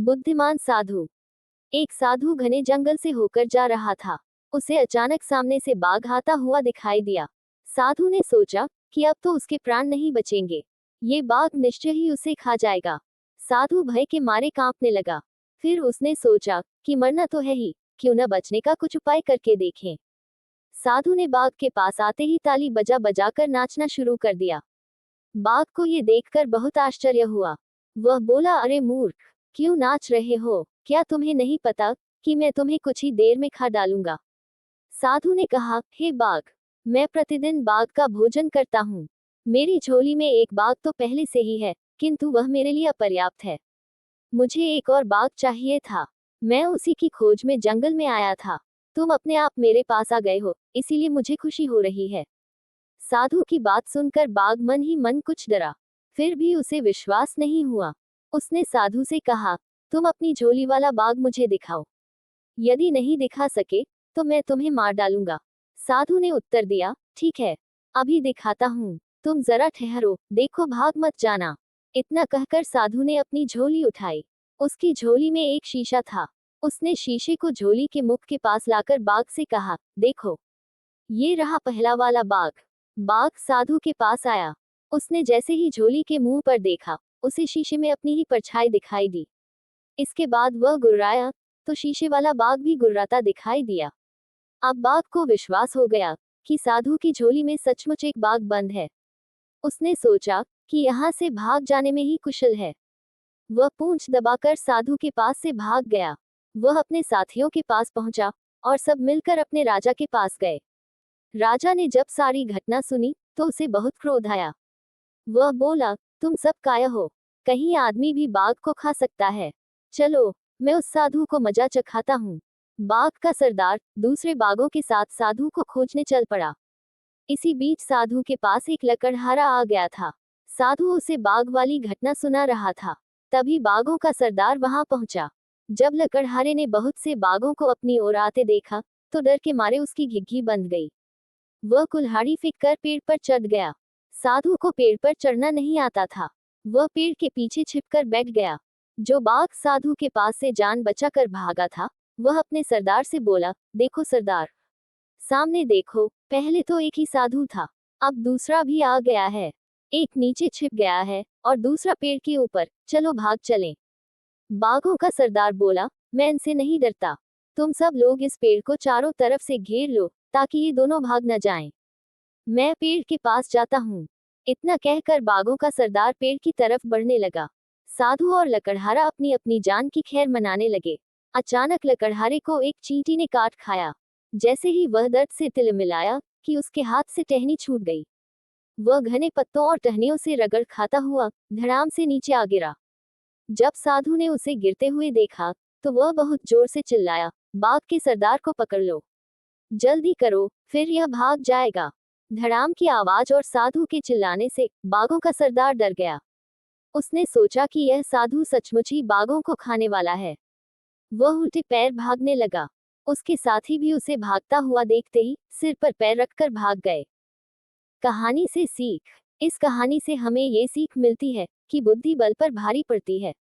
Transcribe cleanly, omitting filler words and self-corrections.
बुद्धिमान साधु। एक साधु घने जंगल से होकर जा रहा था। उसे अचानक सामने से बाघ आता हुआ दिखाई दिया। साधु ने सोचा कि अब तो उसके प्राण नहीं बचेंगे, ये बाघ निश्चय ही उसे खा जाएगा। साधु भय के मारे कांपने लगा। फिर उसने सोचा कि मरना तो है ही, क्यों न बचने का कुछ उपाय करके देखें। साधु ने बाघ के पास आते ही ताली बजा बजाकर नाचना शुरू कर दिया। बाघ को ये देखकर बहुत आश्चर्य हुआ। वह बोला, अरे मूर्ख, क्यों नाच रहे हो? क्या तुम्हें नहीं पता कि मैं तुम्हें कुछ ही देर में खा डालूंगा? साधु ने कहा, हे बाघ, मैं प्रतिदिन बाघ का भोजन करता हूँ। मेरी झोली में एक बाघ तो पहले से ही है, किंतु वह मेरे लिए अपर्याप्त है। मुझे एक और बाघ चाहिए था। मैं उसी की खोज में जंगल में आया था। तुम अपने आप मेरे पास आ गए हो, इसीलिए मुझे खुशी हो रही है। साधु की बात सुनकर बाघ मन ही मन कुछ डरा, फिर भी उसे विश्वास नहीं हुआ। उसने साधु से कहा, तुम अपनी झोली वाला बाघ मुझे दिखाओ। यदि नहीं दिखा सके तो मैं तुम्हें मार डालूंगा। साधु ने उत्तर दिया, ठीक है, अभी दिखाता हूँ, तुम जरा ठहरो, देखो, भाग मत जाना। इतना कहकर साधु ने अपनी झोली उठाई। उसकी झोली में एक शीशा था। उसने शीशे को झोली के मुख के पास लाकर बाघ से कहा, देखो, ये रहा पहला वाला बाघ। बाघ साधु के पास आया। उसने जैसे ही झोली के मुंह पर देखा, उसे शीशे में अपनी ही परछाई दिखाई दी। इसके बाद वह गुर्राया तो शीशे वाला बाघ भी गुर्राता दिखाई दिया। अब बाघ को विश्वास हो गया कि साधु की झोली में सचमुच एक बाघ बंद है। उसने सोचा कि यहाँ से भाग जाने में ही कुशल है। वह पूंछ दबाकर साधु के पास से भाग गया। वह अपने साथियों के पास पहुंचा और सब मिलकर अपने राजा के पास गए। राजा ने जब सारी घटना सुनी तो उसे बहुत क्रोध आया। वह बोला, तुम सब काया हो? कहीं आदमी भी बाघ को खा सकता है? चलो, मैं उस साधु को मजा चखाता हूँ। बाघ का सरदार दूसरे बाघों के साथ साधु को खोजने चल पड़ा। इसी बीच साधु के पास एक लकड़हारा आ गया था। साधु उसे बाघ वाली घटना सुना रहा था। तभी बाघों का सरदार वहां पहुंचा। जब लकड़हारे ने बहुत से बाघों को अपनी ओर आते देखा तो डर के मारे उसकी घिघी बंद गई। वह कुल्हाड़ी फेंक कर पेड़ पर चढ़ गया। साधु को पेड़ पर चढ़ना नहीं आता था। वह पेड़ के पीछे छिपकर बैठ गया। जो बाघ साधु के पास से जान बचाकर भागा था, वह अपने सरदार से बोला, देखो सरदार, सामने देखो, पहले तो एक ही साधु था, अब दूसरा भी आ गया है। एक नीचे छिप गया है और दूसरा पेड़ के ऊपर, चलो भाग चलें। बाघों का सरदार बोला, मैं इनसे नहीं डरता। तुम सब लोग इस पेड़ को चारों तरफ से घेर लो ताकि ये दोनों भाग न जाएं। मैं पेड़ के पास जाता हूँ। इतना कहकर बाघों का सरदार पेड़ की तरफ बढ़ने लगा। साधु और लकड़हारा अपनी अपनी जान की खैर मनाने लगे। अचानक लकड़हारे को एक चींटी ने काट खाया। जैसे ही वह दर्द से तिलमिलाया कि उसके हाथ से टहनी छूट गई। वह घने पत्तों और टहनियों से रगड़ खाता हुआ धड़ाम से नीचे आ गिरा। जब साधु ने उसे गिरते हुए देखा तो वह बहुत जोर से चिल्लाया, बाघ के सरदार को पकड़ लो, जल्दी करो, फिर यह भाग जाएगा। धड़ाम की आवाज और साधु के चिल्लाने से बाघों का सरदार डर गया। उसने सोचा कि यह साधु सचमुच ही बाघों को खाने वाला है। वह उल्टे पैर भागने लगा। उसके साथी भी उसे भागता हुआ देखते ही सिर पर पैर रखकर भाग गए। कहानी से सीख। इस कहानी से हमें ये सीख मिलती है कि बुद्धि बल पर भारी पड़ती है।